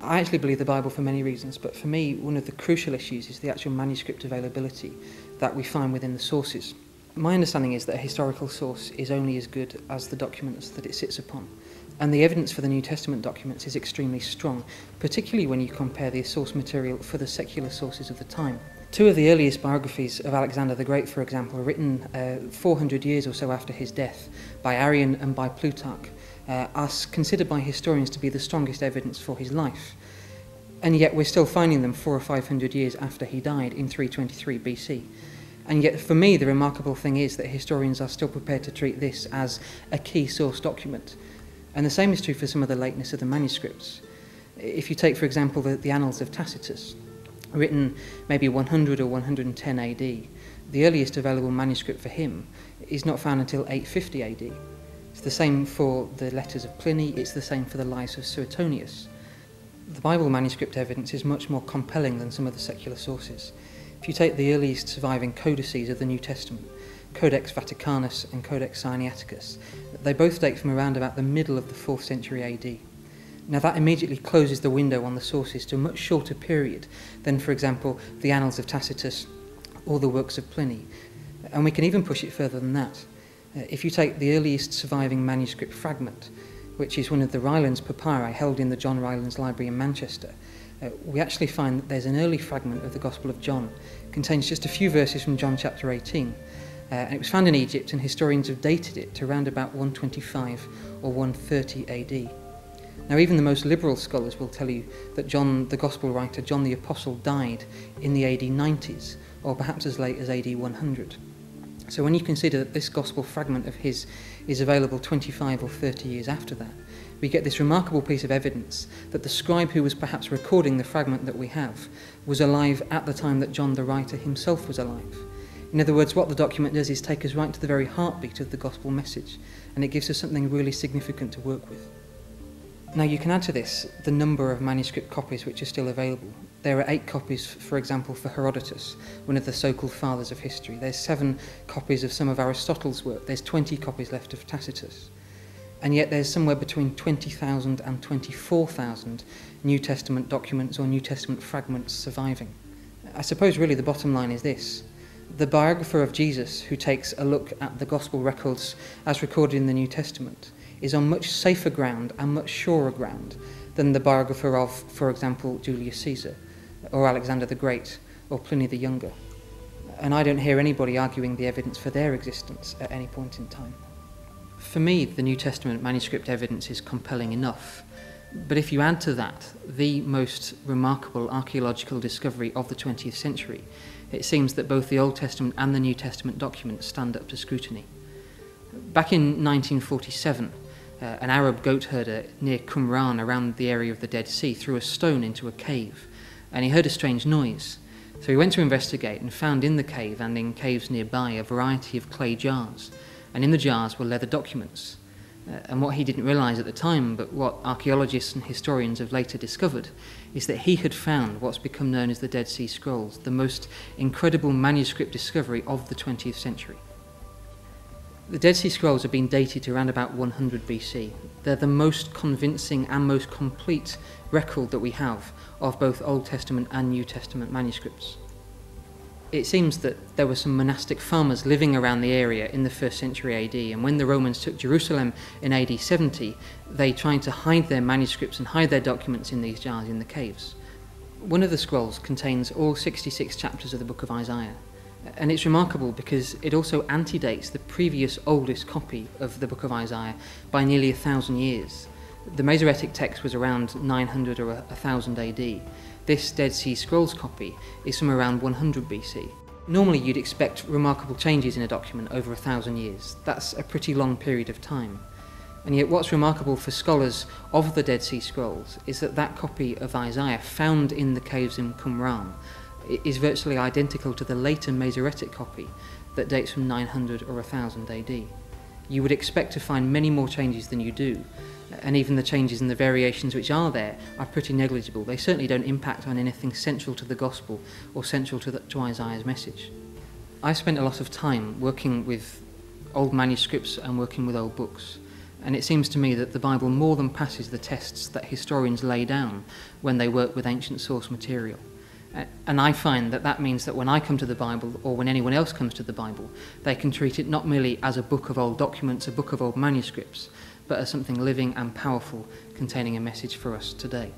I actually believe the Bible for many reasons, but for me, one of the crucial issues is the actual manuscript availability that we find within the sources. My understanding is that a historical source is only as good as the documents that it sits upon. And the evidence for the New Testament documents is extremely strong, particularly when you compare the source material for the secular sources of the time. Two of the earliest biographies of Alexander the Great, for example, are written 400 years or so after his death by Arrian and by Plutarch, are considered by historians to be the strongest evidence for his life. And yet we're still finding them 400 or 500 years after he died in 323 BC. And yet for me the remarkable thing is that historians are still prepared to treat this as a key source document. And the same is true for some of the lateness of the manuscripts. If you take, for example, the Annals of Tacitus, written maybe 100 or 110 AD, the earliest available manuscript for him is not found until 850 AD. It's the same for the letters of Pliny, it's the same for the lives of Suetonius. The Bible manuscript evidence is much more compelling than some of the secular sources. If you take the earliest surviving codices of the New Testament, Codex Vaticanus and Codex Sinaiticus, they both date from around about the middle of the 4th century AD. Now that immediately closes the window on the sources to a much shorter period than, for example, the Annals of Tacitus or the works of Pliny. And we can even push it further than that. If you take the earliest surviving manuscript fragment, which is one of the Rylands papyri held in the John Rylands Library in Manchester, we actually find that there's an early fragment of the Gospel of John. It contains just a few verses from John chapter 18. And it was found in Egypt, and historians have dated it to around about 125 or 130 AD. Now even the most liberal scholars will tell you that John, the Gospel writer, John the Apostle, died in the AD 90s, or perhaps as late as AD 100. So when you consider that this Gospel fragment of his is available 25 or 30 years after that, we get this remarkable piece of evidence that the scribe who was perhaps recording the fragment that we have was alive at the time that John the writer himself was alive. In other words, what the document does is take us right to the very heartbeat of the gospel message, and it gives us something really significant to work with. Now you can add to this the number of manuscript copies which are still available. There are 8 copies, for example, for Herodotus, one of the so-called fathers of history. There's 7 copies of some of Aristotle's work. There's 20 copies left of Tacitus. And yet there's somewhere between 20,000 and 24,000 New Testament documents or New Testament fragments surviving. I suppose really the bottom line is this. The biographer of Jesus, who takes a look at the gospel records as recorded in the New Testament, is on much safer ground and much surer ground than the biographer of, for example, Julius Caesar, or Alexander the Great, or Pliny the Younger. And I don't hear anybody arguing the evidence for their existence at any point in time. For me, the New Testament manuscript evidence is compelling enough, but if you add to that the most remarkable archaeological discovery of the 20th century, it seems that both the Old Testament and the New Testament documents stand up to scrutiny. Back in 1947, an Arab goat herder near Qumran, around the area of the Dead Sea, threw a stone into a cave, and he heard a strange noise. So he went to investigate and found in the cave and in caves nearby a variety of clay jars, and in the jars were leather documents. And what he didn't realise at the time, but what archaeologists and historians have later discovered, is that he had found what's become known as the Dead Sea Scrolls, the most incredible manuscript discovery of the 20th century. The Dead Sea Scrolls have been dated to around about 100 BC. They're the most convincing and most complete record that we have of both Old Testament and New Testament manuscripts. It seems that there were some monastic farmers living around the area in the 1st century AD, and when the Romans took Jerusalem in AD 70, they tried to hide their manuscripts and hide their documents in these jars in the caves. One of the scrolls contains all 66 chapters of the book of Isaiah, and it's remarkable because it also antedates the previous oldest copy of the book of Isaiah by nearly 1,000 years. The Masoretic text was around 900 or 1000 AD. This Dead Sea Scrolls copy is from around 100 BC. Normally you'd expect remarkable changes in a document over 1,000 years. That's a pretty long period of time. And yet what's remarkable for scholars of the Dead Sea Scrolls is that that copy of Isaiah found in the caves in Qumran is virtually identical to the later Masoretic copy that dates from 900 or 1000 AD. You would expect to find many more changes than you do, and even the changes and the variations which are there are pretty negligible. They certainly don't impact on anything central to the Gospel or central to Isaiah's message. I've spent a lot of time working with old manuscripts and working with old books, And it seems to me that the Bible more than passes the tests that historians lay down when they work with ancient source material. And I find that that means that when I come to the Bible, or when anyone else comes to the Bible, they can treat it not merely as a book of old documents, a book of old manuscripts, but as something living and powerful, containing a message for us today.